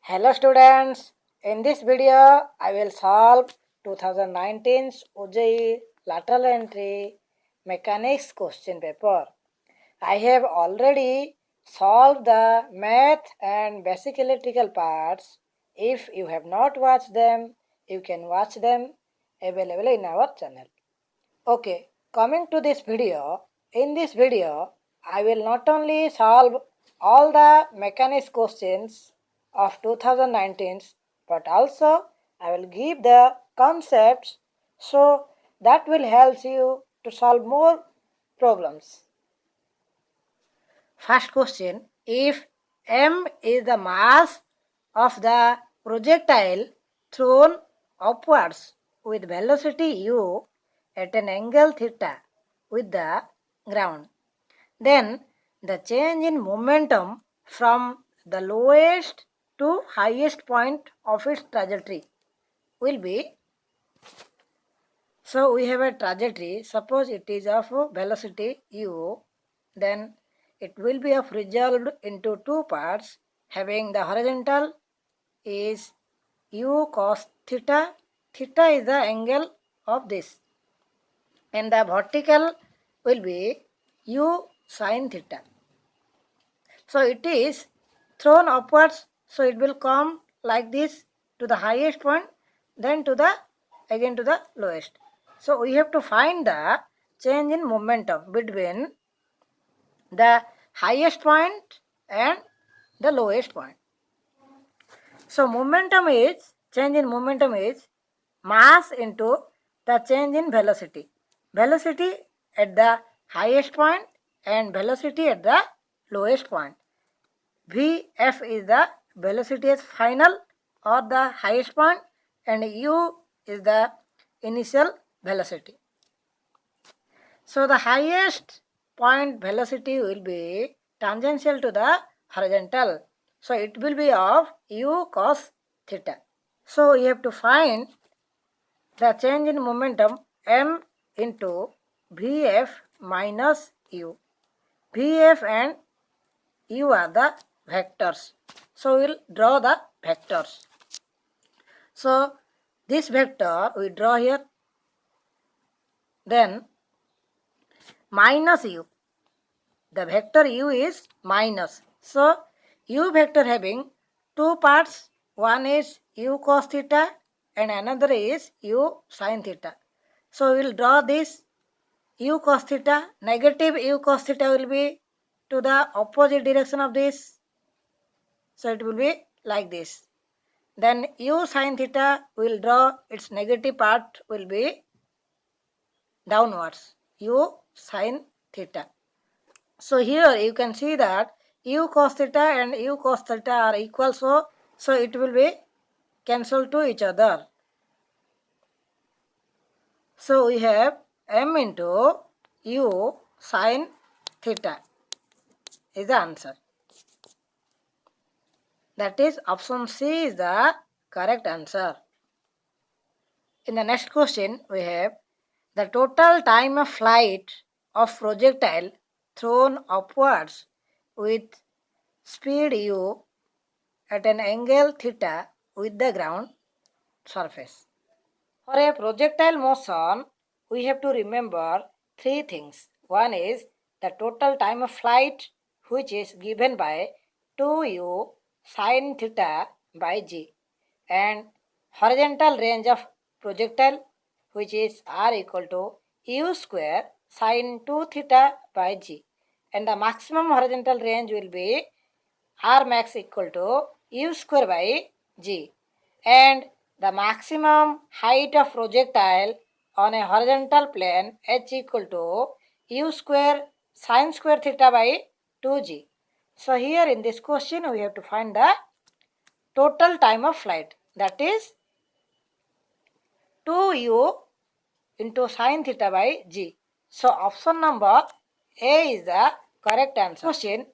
Hello students, in this video I will solve 2019's UJE lateral entry mechanics question paper. I have already solved the math and basic electrical parts. If you have not watched them, you can watch them available in our channel. Okay, coming to this video, in this video I will not only solve all the mechanics questions of 2019 but also I will give the concepts so that will help you to solve more problems. First question, if m is the mass of the projectile thrown upwards with velocity u at an angle theta with the ground, then the change in momentum from the lowest to highest point of its trajectory will be. So we have a trajectory, suppose it is of velocity u, then it will be of resolved into two parts, having the horizontal is u cos theta, theta is the angle of this, and the vertical will be u sin theta. So it is thrown upwards, so it will come like this to the highest point, then to the again to the lowest. So we have to find the change in momentum between the highest point and the lowest point. So momentum is, change in momentum is mass into the change in velocity. Velocity at the highest point and velocity at the lowest point. Vf is the velocity as final or the highest point and u is the initial velocity. So the highest point velocity will be tangential to the horizontal. So it will be of u cos theta. So you have to find the change in momentum m into Vf minus u. Vf and u are the vectors. So we will draw the vectors. So this vector we draw here, then minus u. The vector u is minus. So u vector having two parts, one is u cos theta and another is u sin theta. So we will draw this u cos theta, negative u cos theta will be to the opposite direction of this. So it will be like this. Then u sin theta will draw its negative part will be downwards, u sin theta. So here you can see that u cos theta and u cos theta are equal, so it will be cancelled to each other. So we have m into u sin theta is the answer. That is option C is the correct answer. In the next question we have the total time of flight of projectile thrown upwards with speed u at an angle theta with the ground surface. For a projectile motion, we have to remember three things. One is the total time of flight, which is given by 2u sin theta by g, and horizontal range of projectile, which is r equal to u square sin 2 theta by g, and the maximum horizontal range will be r max equal to u square by g, and the maximum height of projectile on a horizontal plane h equal to u square sin square theta by 2g. So here in this question we have to find the total time of flight, that is 2u into sin theta by g. So option number A is the correct answer. Question,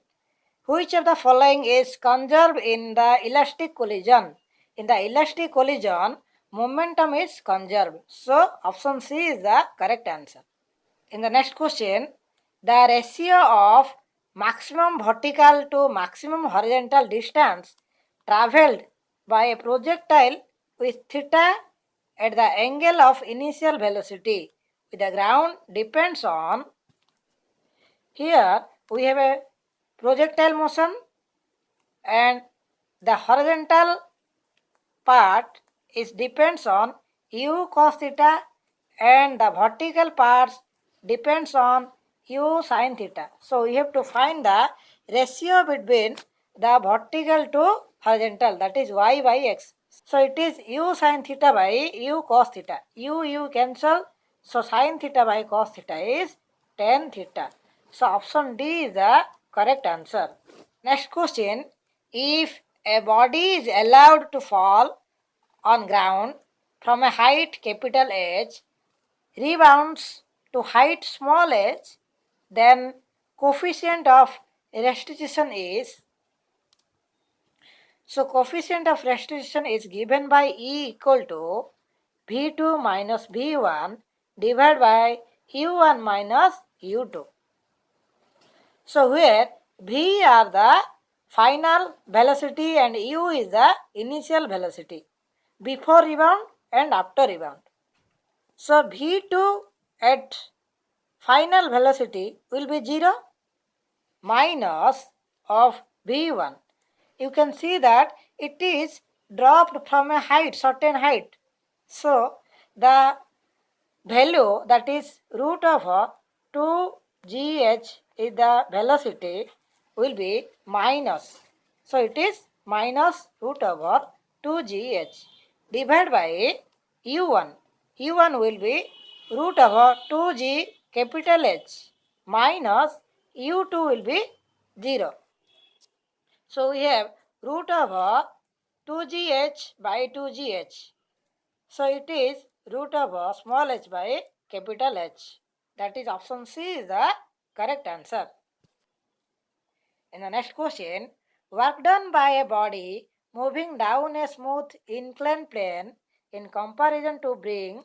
which of the following is conserved in the elastic collision? In the elastic collision, momentum is conserved. So option C is the correct answer. In the next question, the ratio of maximum vertical to maximum horizontal distance travelled by a projectile with theta at the angle of initial velocity with the ground depends on, here we have a projectile motion and the horizontal part is depends on u cos theta and the vertical parts depends on u sin theta. So we have to find the ratio between the vertical to horizontal, that is y by x. So it is u sin theta by u cos theta. U cancel. So sin theta by cos theta is tan theta. So option D is the correct answer. Next question. If a body is allowed to fall on ground from a height capital H, rebounds to height small h, then coefficient of restitution is, so coefficient of restitution is given by E equal to V2 minus V1 divided by U1 minus U2. So where V are the final velocity and U is the initial velocity before rebound and after rebound. So V2 at final velocity will be 0 minus of V1. You can see that it is dropped from a height, certain height. So the value, that is root of 2gh is the velocity, will be minus. So it is minus root over 2gh divided by u1. u1 will be root over 2g capital H minus u2 will be 0. So we have root over 2gh by 2gh. So it is root over small h by capital H. That is option C is the correct answer. In the next question, work done by a body moving down a smooth inclined plane in comparison to being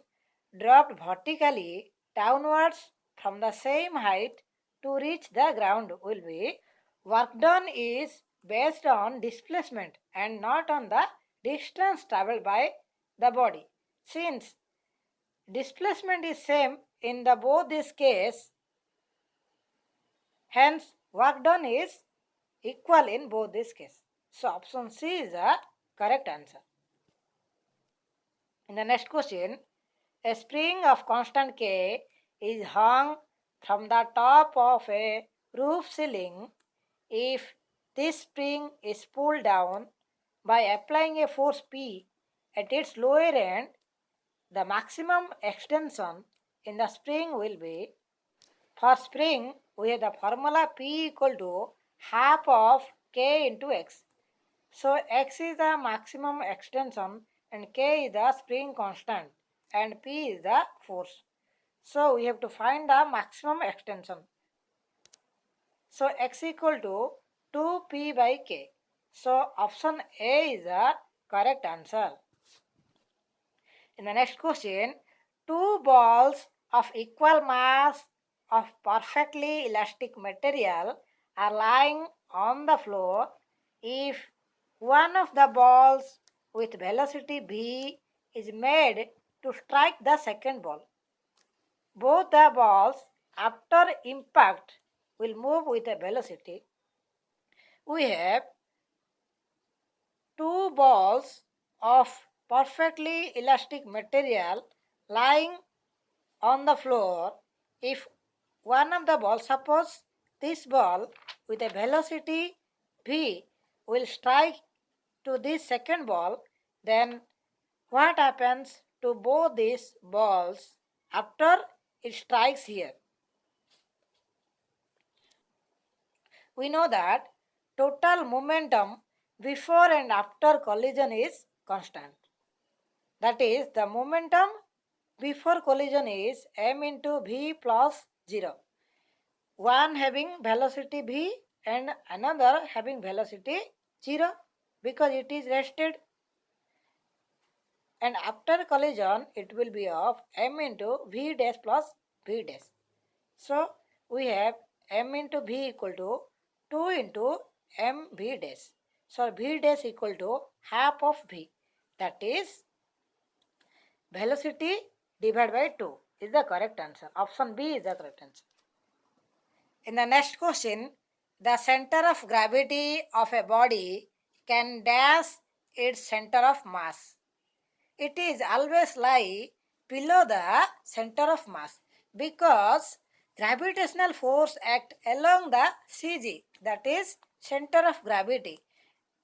dropped vertically downwards from the same height to reach the ground will be, work done is based on displacement and not on the distance traveled by the body. Since displacement is same in the both this case, hence work done is equal in both this case. So option C is the correct answer. In the next question, a spring of constant K is hung from the top of a roof ceiling. If this spring is pulled down by applying a force P at its lower end, the maximum extension in the spring will be, for spring we have the formula P equal to half of K into X. So X is the maximum extension and K is the spring constant and P is the force. So we have to find the maximum extension. So X equal to 2P by K. So option A is the correct answer. In the next question, two balls of equal mass of perfectly elastic material are lying on the floor. If one of the balls with velocity v is made to strike the second ball, both the balls after impact will move with a velocity. We have two balls of perfectly elastic material lying on the floor. If one of the balls, suppose this ball with a velocity v will strike to this second ball, then what happens to both these balls after it strikes here? We know that total momentum before and after collision is constant. That is, the momentum before collision is m into v plus 0. One having velocity v and another having velocity 0 because it is rested. And after collision it will be of m into v dash plus v dash. So we have m into v equal to 2 into m v dash. So v dash equal to half of v. That is velocity divided by 2 is the correct answer. Option B is the correct answer. In the next question, the center of gravity of a body can dash its center of mass. It is always lie below the center of mass because gravitational force act along the CG, that is center of gravity,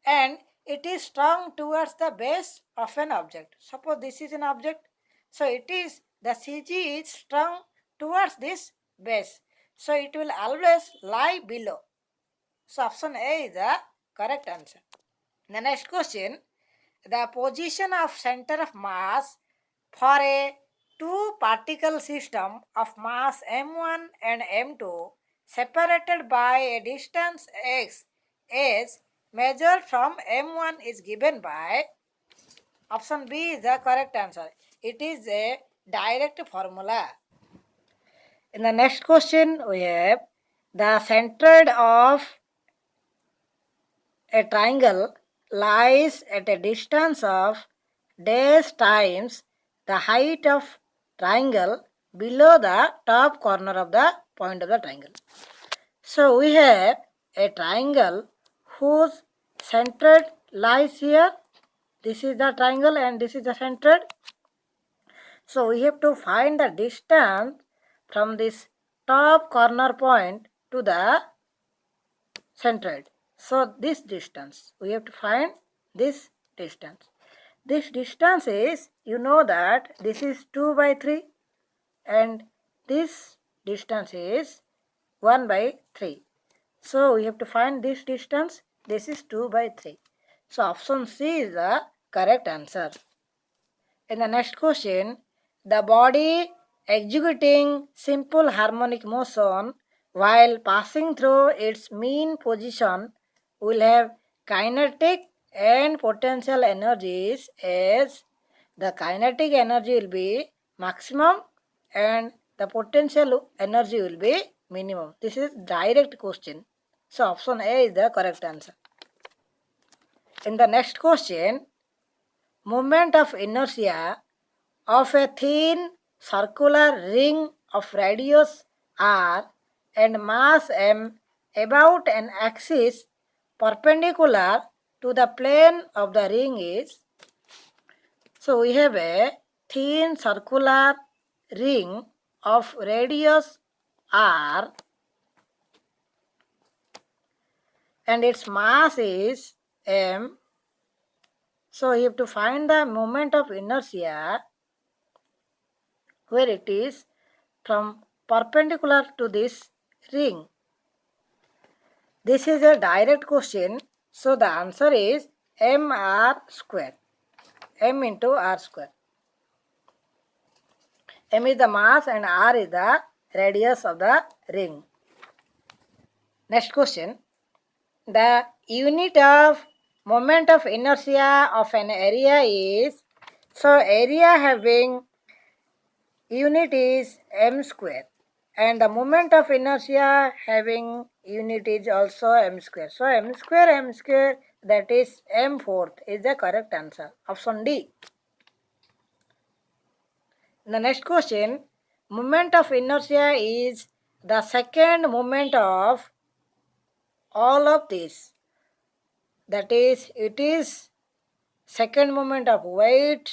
and it is strong towards the base of an object. Suppose this is an object, so it is the CG is strong towards this base, so it will always lie below. So option A is the correct answer. The next question, the position of center of mass for a two particle system of mass m1 and m2 separated by a distance x is measured from m1 is given by option B is the correct answer. It is a direct formula. In the next question we have the center of a triangle lies at a distance of dash times the height of triangle below the top corner of the point of the triangle. So we have a triangle whose center lies here. This is the triangle and this is the center. So we have to find the distance from this top corner point to the centroid. So this distance, we have to find this distance. This distance is, you know that this is 2 by 3 and this distance is 1 by 3. So we have to find this distance. This is 2 by 3. So option C is the correct answer. In the next question, the body executing simple harmonic motion while passing through its mean position will have kinetic and potential energies as the kinetic energy will be maximum and the potential energy will be minimum. This is direct question. So option A is the correct answer. In the next question, moment of inertia of a thin circular ring of radius r and mass m about an axis perpendicular to the plane of the ring is, so we have a thin circular ring of radius r and its mass is m. So you have to find the moment of inertia where it is from perpendicular to this ring. This is a direct question, so the answer is mr square, m into r square. M is the mass and r is the radius of the ring. Next question, the unit of moment of inertia of an area is, so area having unit is m square and the moment of inertia having unit is also m square. So m square that is m fourth is the correct answer. Option D. The next question, moment of inertia is the second moment of all of this. That is, it is second moment of weight,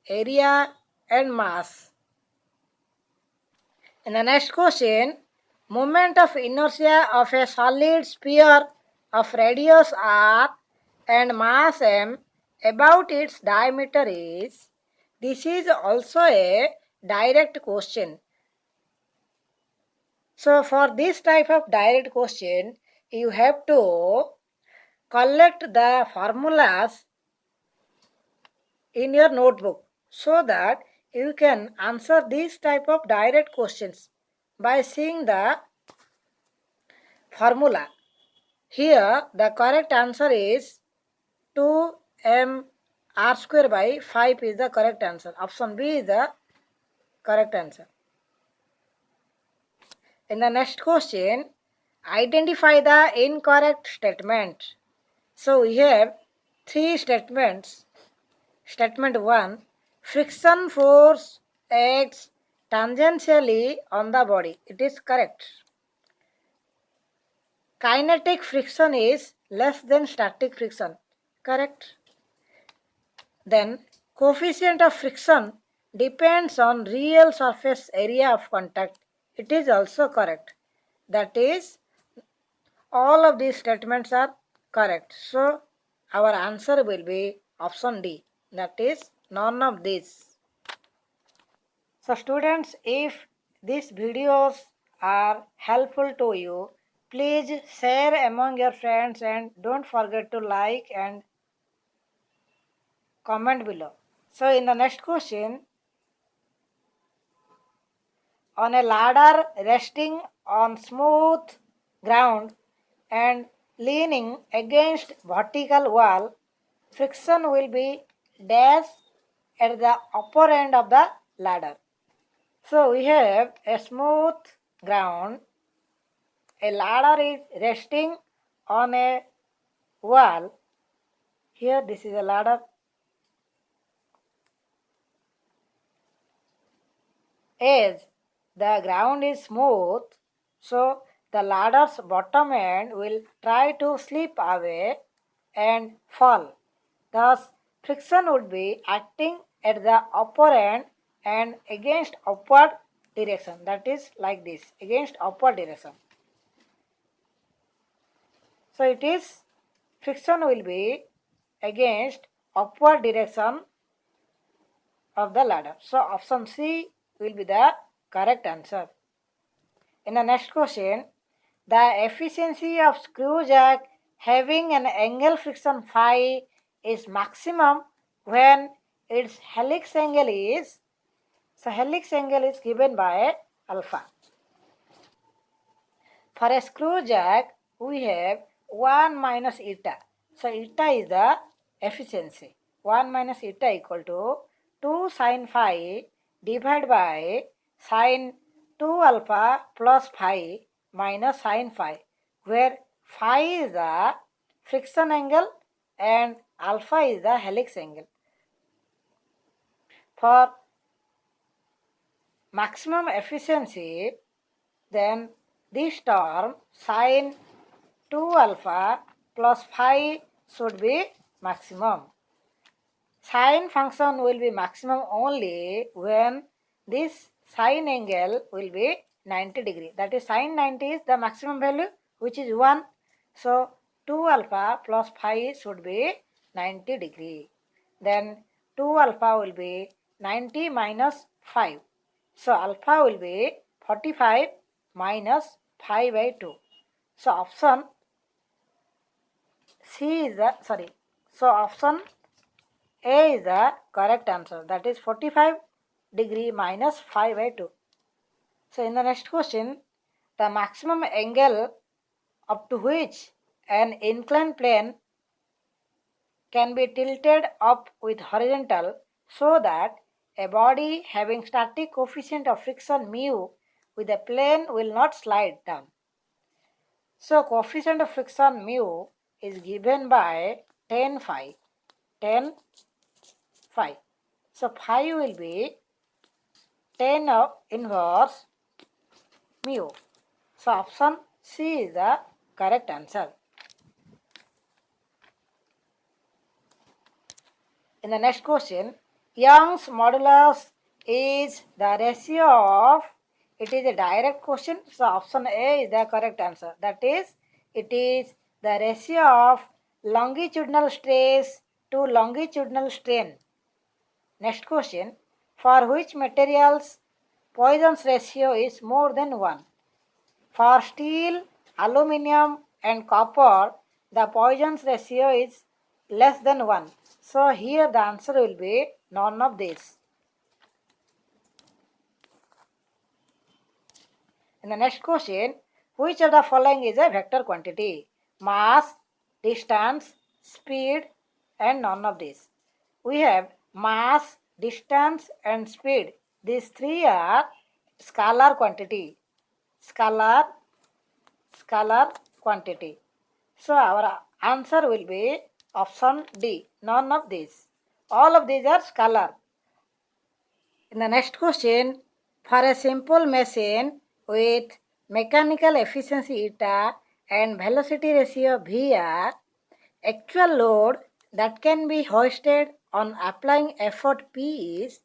area and mass. In the next question, moment of inertia of a solid sphere of radius r and mass m about its diameter is, this is also a direct question. So for this type of direct question, you have to collect the formulas in your notebook so that you can answer this type of direct questions by seeing the formula. Here the correct answer is 2m r square by 5 is the correct answer. Option B is the correct answer. In the next question, identify the incorrect statement. So we have three statements. Statement 1, friction force acts tangentially on the body. It is correct. Kinetic friction is less than static friction. Correct. Then coefficient of friction depends on real surface area of contact. It is also correct. That is, all of these statements are correct. So our answer will be option D. That is, none of these. So students, if these videos are helpful to you, please share among your friends and don't forget to like and comment below. So in the next question, on a ladder resting on smooth ground and leaning against vertical wall, friction will be dash at the upper end of the ladder. So we have a smooth ground, a ladder is resting on a wall. Here this is a ladder. As the ground is smooth, so the ladder's bottom end will try to slip away and fall. Thus, friction would be acting at the upper end and against upward direction. That is like this, against upward direction. So it is friction will be against upward direction of the ladder. So option C will be the correct answer. In the next question, the efficiency of screw jack having an angle friction phi is maximum when its helix angle is, so helix angle is given by alpha. For a screw jack, we have 1 minus eta. So eta is the efficiency. 1 minus eta equal to 2 sin phi divided by sin 2 alpha plus phi minus sin phi, where phi is the friction angle and alpha is the helix angle. For maximum efficiency, then this term sin 2 alpha plus phi should be maximum. Sine function will be maximum only when this sine angle will be 90 degree. That is, sine 90 is the maximum value, which is 1. So 2 alpha plus phi should be 90 degree. Then 2 alpha will be 90 minus 5. So alpha will be 45 minus 5 by 2. So option C is the, sorry, so option A is the correct answer. That is 45 degree minus 5 by 2. So in the next question, the maximum angle up to which an inclined plane can be tilted up with horizontal so that a body having static coefficient of friction mu with a plane will not slide down. So coefficient of friction mu is given by 10 phi. 10 phi. So phi will be 10 of inverse mu. So option C is the correct answer. In the next question, Young's modulus is the ratio of, it is a direct question, so option A is the correct answer. That is, it is the ratio of longitudinal stress to longitudinal strain. Next question, for which materials Poisson's ratio is more than 1? For steel, aluminium and copper, the Poisson's ratio is less than 1. So here the answer will be none of these. In the next question, which of the following is a vector quantity? Mass, distance, speed and none of these. We have mass, distance and speed. These three are scalar quantity. Scalar quantity. So our answer will be Option D, none of these. All of these are scalar. In the next question, for a simple machine with mechanical efficiency eta and velocity ratio Vr, actual load that can be hoisted on applying effort P is,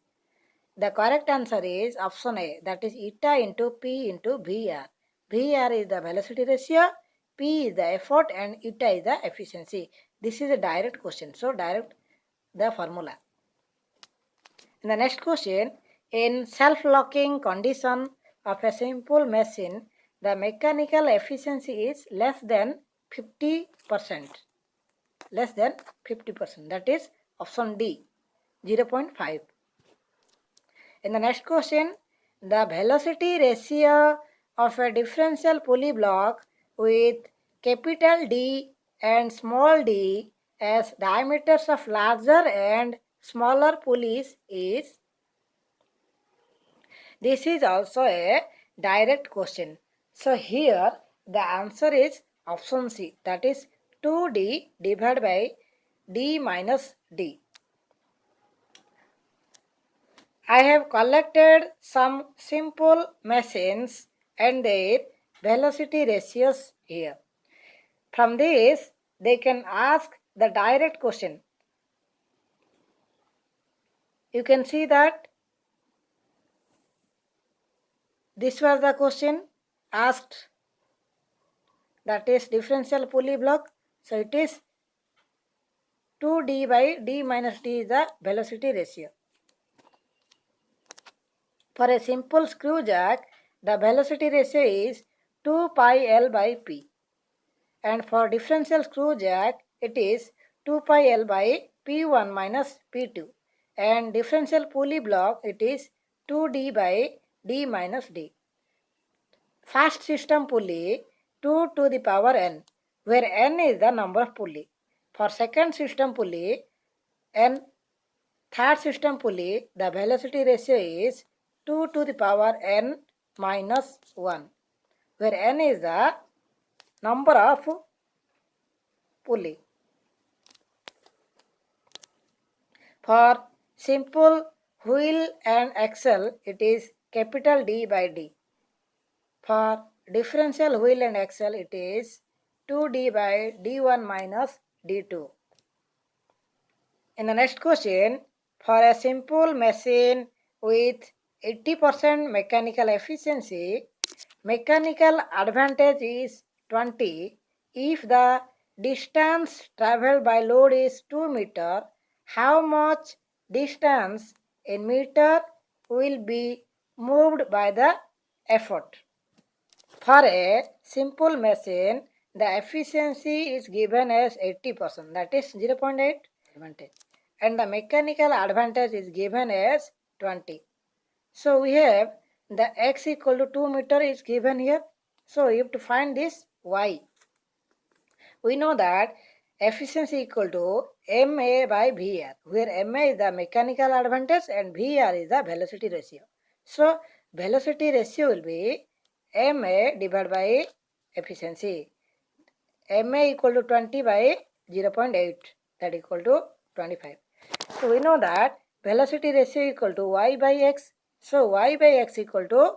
the correct answer is option A, that is eta into P into Vr. Vr is the velocity ratio, P is the effort and eta is the efficiency. This is a direct question, so direct the formula. In the next question, in self-locking condition of a simple machine, the mechanical efficiency is less than 50%. Less than 50%. That is option D, 0.5. In the next question, the velocity ratio of a differential pulley block with capital D and small d as diameters of larger and smaller pulleys is. This is also a direct question. So here the answer is option C, that is 2D divided by D minus D. I have collected some simple machines and their velocity ratios here. From this, they can ask the direct question. You can see that this was the question asked, that is differential pulley block. So it is 2D by D minus D is the velocity ratio. For a simple screw jack, the velocity ratio is 2 pi L by P. And for differential screw jack, it is 2 pi L by P1 minus P2. And differential pulley block, it is 2D by D minus D. Fast system pulley, 2 to the power n, where n is the number of pulley. For second system pulley, n. Third system pulley, the velocity ratio is 2 to the power n minus 1, where n is the number of pulley. For simple wheel and axle, it is capital D by D. For differential wheel and axle, it is 2D by D1 minus D2. In the next question, for a simple machine with 80% mechanical efficiency, mechanical advantage is 20 if the distance traveled by load is 2 meter. How much distance in meter will be moved by the effort? For a simple machine, the efficiency is given as 80%, that is 0.8 advantage, and the mechanical advantage is given as 20. So we have the x equal to 2 meter is given here. So you have to find this y. We know that efficiency equal to MA by VR, where MA is the mechanical advantage and VR is the velocity ratio. So velocity ratio will be MA divided by efficiency. MA equal to 20 by 0.8, that equal to 25. So we know that velocity ratio equal to y by x. So y by x equal to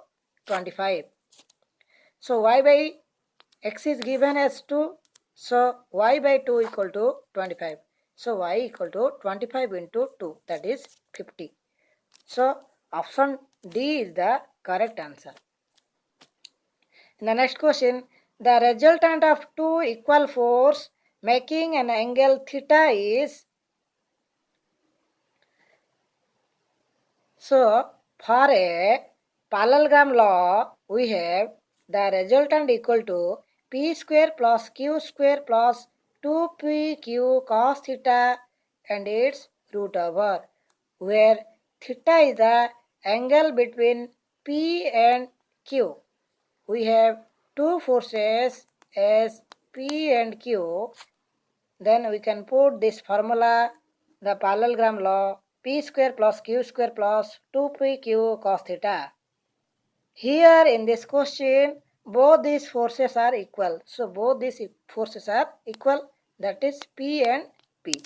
25. So y by x is given as 2. So y by 2 equal to 25. So y equal to 25 into 2, that is 50. So option D is the correct answer. In the next question, the resultant of two equal force making an angle theta is. So for a parallelogram law, we have the resultant equal to p square plus q square plus 2pq cos theta and its root over, where theta is the angle between p and q. We have two forces as P and Q. Then we can put this formula, the parallelogram law, P square plus Q square plus 2pq cos theta. Here in this question, both these forces are equal. So both these forces are equal, that is P and p.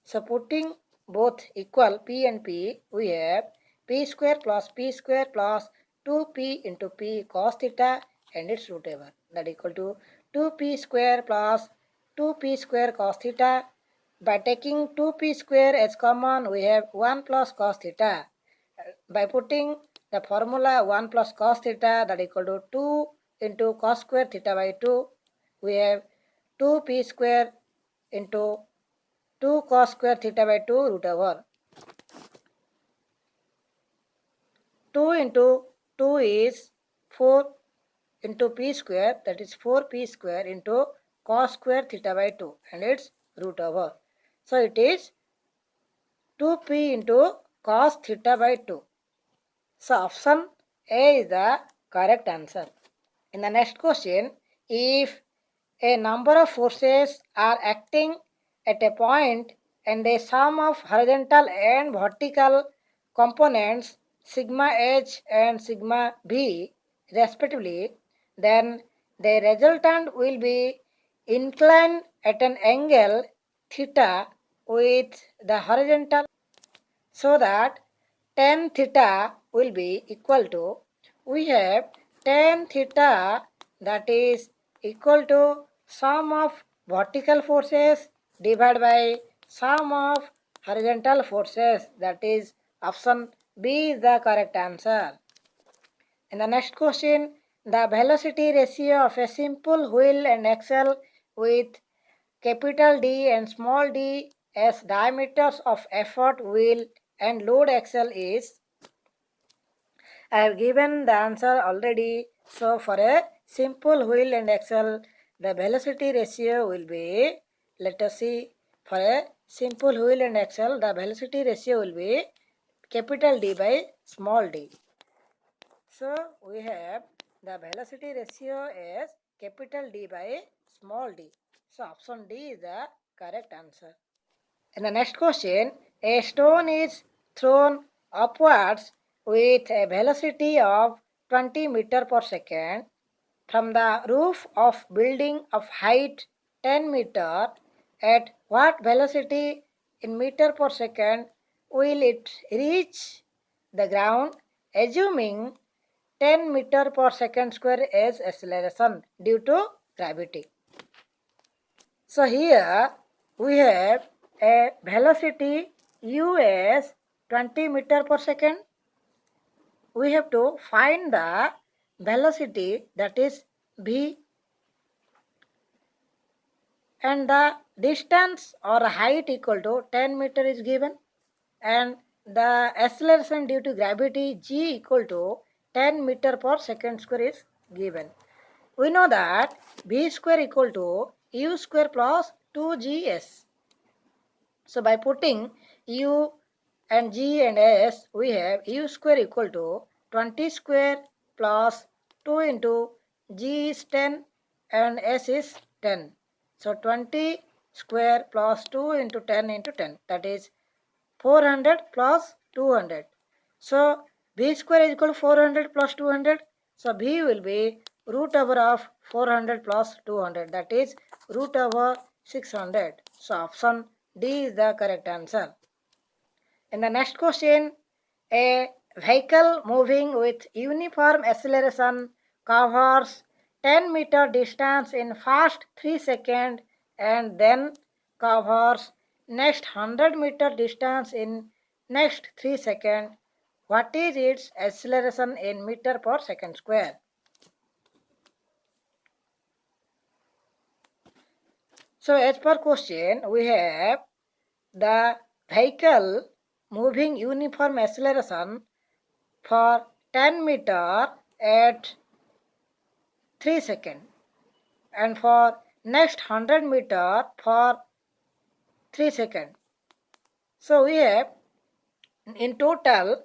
So putting both equal p and p, we have p square plus 2p into p cos theta and its root over. That equal to 2p square plus 2p square cos theta. By taking 2p square as common, we have 1 plus cos theta. By putting the formula 1 plus cos theta, that equal to 2 into cos square theta by 2, we have 2p square into 2 cos square theta by 2 root over. 2 into 2 is 4 into p square, that is 4p square into cos square theta by 2 and its root over. So it is 2p into cos theta by 2. So option A is the correct answer. In the next question, if a number of forces are acting at a point and a sum of horizontal and vertical components sigma h and sigma b respectively, then the resultant will be inclined at an angle theta with the horizontal, so that tan theta will be equal to, we have tan theta that is equal to sum of vertical forces divided by sum of horizontal forces, that is option B is the correct answer. In the next question, the velocity ratio of a simple wheel and axle with capital D and small d as diameters of effort wheel and load axle is, I have given the answer already. So for a simple wheel and axle, the velocity ratio will be, let us see, for a simple wheel and axle, the velocity ratio will be capital D by small d. So we have the velocity ratio as capital D by small d. So option D is the correct answer. In the next question, a stone is thrown upwards with a velocity of 20 meter per second from the roof of building of height 10 meter. At what velocity in meter per second will it reach the ground, assuming 10 meter per second square as acceleration due to gravity? So here we have a velocity u as 20 meter per second. We have to find the velocity, that is v, and the distance or height equal to 10 meter is given, and the acceleration due to gravity g equal to 10 meter per second square is given. We know that v square equal to u square plus 2gs. So by putting u and g and s, we have u square equal to 20 square plus 2 into g is 10 and s is 10. So 20 square plus 2 into 10 into 10, that is 400 plus 200. So v square is equal to 400 plus 200. So v will be root over of 400 plus 200, that is root over 600. So option D is the correct answer. In the next question, a vehicle moving with uniform acceleration covers 10 meter distance in first 3 seconds and then covers next 100 meter distance in next 3 seconds. What is its acceleration in meter per second square? So as per question, we have the vehicle moving uniform acceleration for 10 meter at 3 seconds and for next 100 meter for 3 seconds. So we have in total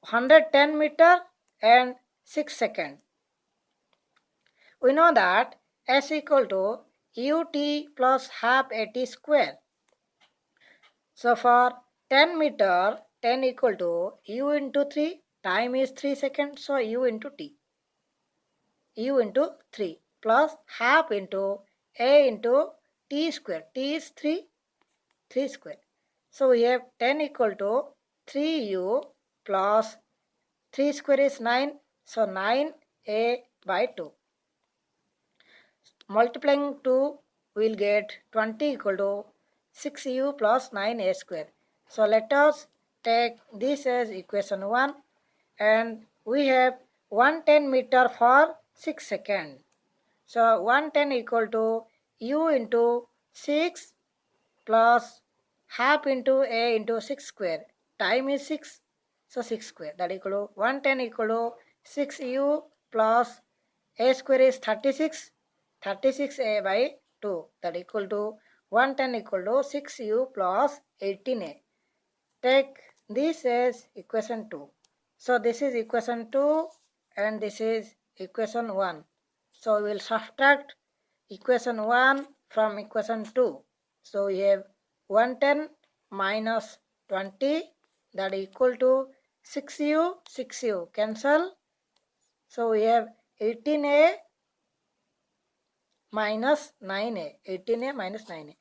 110 meter and 6 seconds. We know that s equal to ut plus half at square. So for 10 meter, 10 equal to u into 3, time is 3 seconds, so u into t. U into 3 plus half into a into t square, t is 3 3 square. So we have 10 equal to 3u plus 3 square is 9. So 9a by 2. Multiplying 2 we'll get 20 equal to 6u plus 9a square. So let us take this as equation 1 and we have 110 meter for 6 seconds. So 110 equal to u into 6 plus half into a into 6 square. Time is 6. So 6 square that equal to 110 equal to 6u plus a square is 36. 36a by 2 that equal to 110 equal to 6u plus 18a. Take this as equation 2. So this is equation 2 and this is equation 1. So we will subtract equation 1 from equation 2. So we have 110 minus 20 that equal to 6u cancel. So we have 18a minus 9a, 18a minus 9a.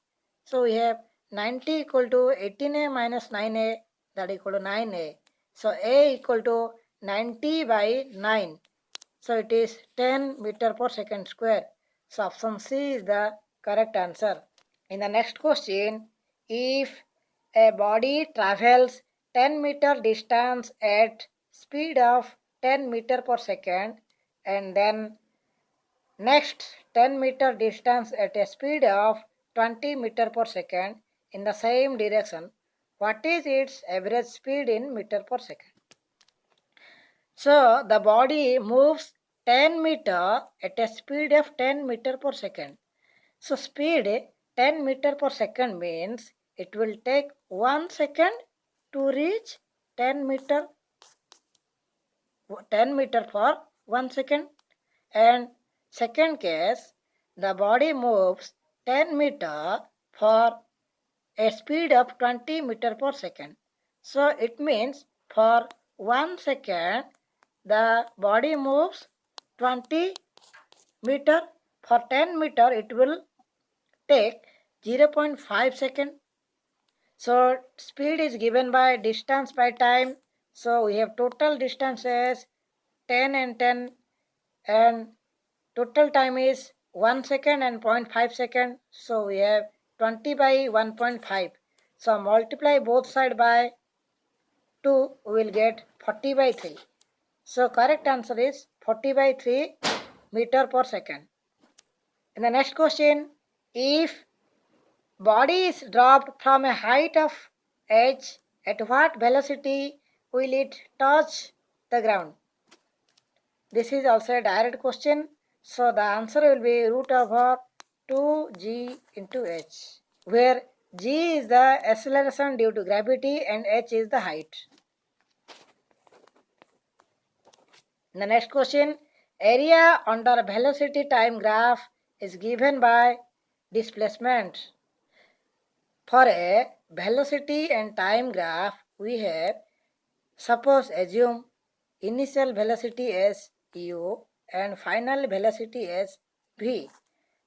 So we have 90 equal to 18a minus 9a that equal to 9a. So a equal to 90 by 9. So it is 10 meter per second square. So option C is the correct answer. In the next question, if a body travels 10 meter distance at speed of 10 meter per second and then next 10 meter distance at a speed of 20 meter per second in the same direction, what is its average speed in meter per second? So the body moves 10 meter at a speed of 10 meter per second. So speed 10 meter per second means it will take 1 second to reach 10 meter for 1 second. And second case, the body moves 10 meter for a speed of 20 meter per second. So it means for 1 second the body moves 20 meter. For 10 meter it will take 0.5 second. So speed is given by distance by time. So we have total distance as 10 and 10 and total time is 1 second and 0.5 second. So we have 20 by 1.5. So multiply both side by 2, we will get 40 by 3. So correct answer is 40 by 3 meter per second. In the next question, if body is dropped from a height of h, at what velocity will it touch the ground? This is also a direct question. So the answer will be root over 2g into h, where g is the acceleration due to gravity and h is the height. The next question, area under velocity time graph is given by displacement. For a velocity and time graph, we have, suppose assume initial velocity as u and final velocity as v.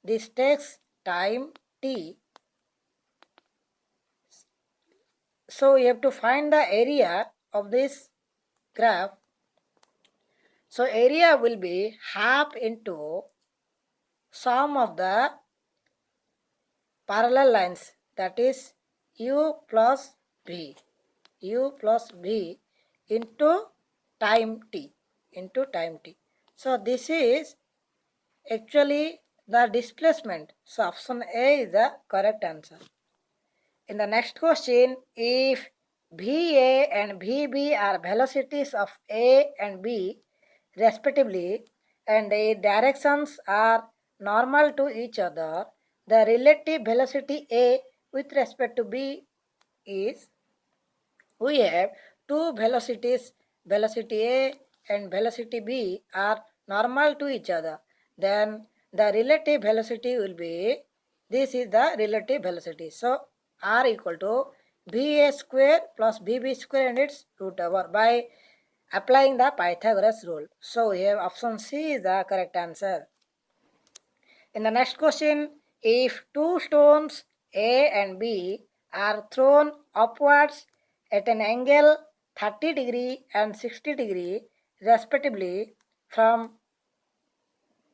This takes time t. So we have to find the area of this graph. So area will be half into sum of the parallel lines, that is u plus v into time t. So this is actually the displacement. So option A is the correct answer. In the next question, if VA and VB are velocities of A and B respectively and their directions are normal to each other, the relative velocity A with respect to B is, we have two velocities, velocity A and velocity B are normal to each other. Then the relative velocity will be, this is the relative velocity. So R equal to VA square plus VB square and its root over by applying the Pythagoras rule. So we have option C is the correct answer. In the next question, if two stones A and B are thrown upwards at an angle 30 degree and 60 degree respectively from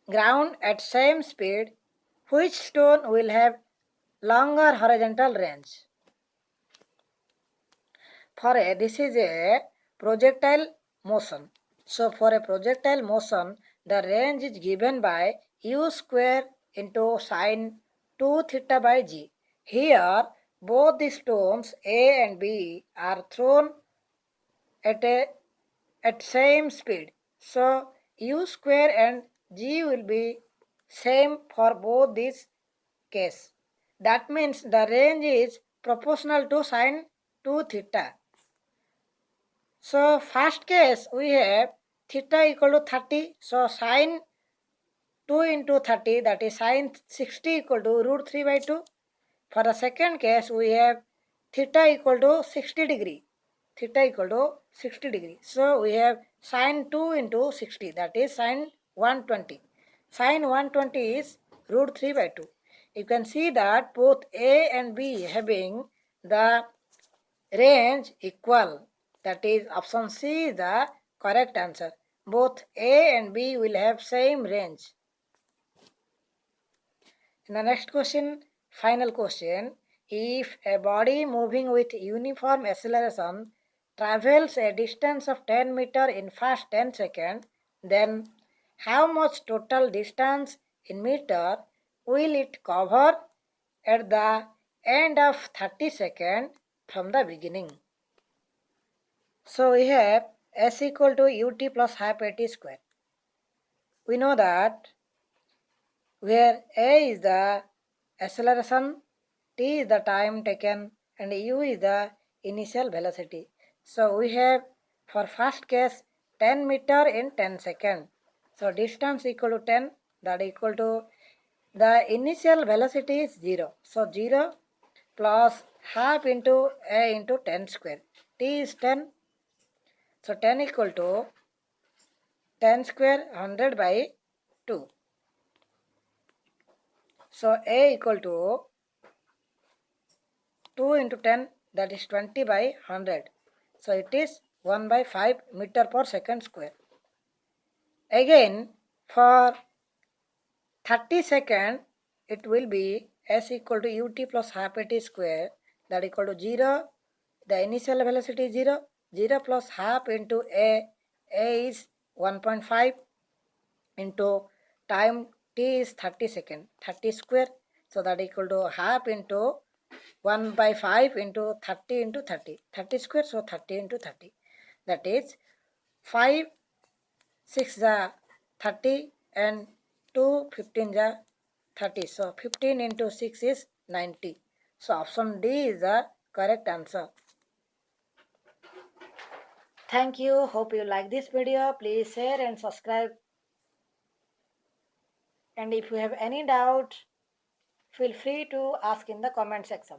ground at same speed, which stone will have longer horizontal range? This is a projectile motion. So for a projectile motion, the range is given by u square into sine 2 theta by g. Here, both the stones A and B are thrown at same speed. So u square and g will be same for both these case. That means the range is proportional to sine 2 theta. So first case we have theta equal to 30. So sine 2 into 30, that is sine 60 equal to root 3 by 2. For the second case we have theta equal to 60 degree. Theta equal to 60 degree. So we have sine 2 into 60, that is sine 120. Sine 120 is root 3 by 2. You can see that both A and B having the range equal. That is option C is the correct answer. Both A and B will have same range. In the next question, final question. If a body moving with uniform acceleration travels a distance of 10 meter in first 10 seconds, then how much total distance in meter will it cover at the end of 30 seconds from the beginning? So we have S equal to ut plus half at square. We know that where A is the acceleration, t is the time taken, and u is the initial velocity. So we have for first case 10 meter in 10 seconds. So distance equal to 10, that equal to the initial velocity is 0. So 0 plus half into a into 10 square. T is 10. So 10 equal to 10 square 100 by 2. So A equal to 2 into 10, that is 20 by 100. So it is 1 by 5 meter per second square. Again for 30 second it will be S equal to ut plus half at square, that equal to 0. The initial velocity is 0. 0 plus half into A is 1.5 into time t is 30 second, 30 square. So that equal to half into 1 by 5 into 30 into 30. 30 square, so 30 into 30. That is 5, 6 the 30 and 2, 15 the 30. So 15 into 6 is 90. So option D is the correct answer. Thank you. Hope you like this video. Please share and subscribe. And if you have any doubt, feel free to ask in the comment section.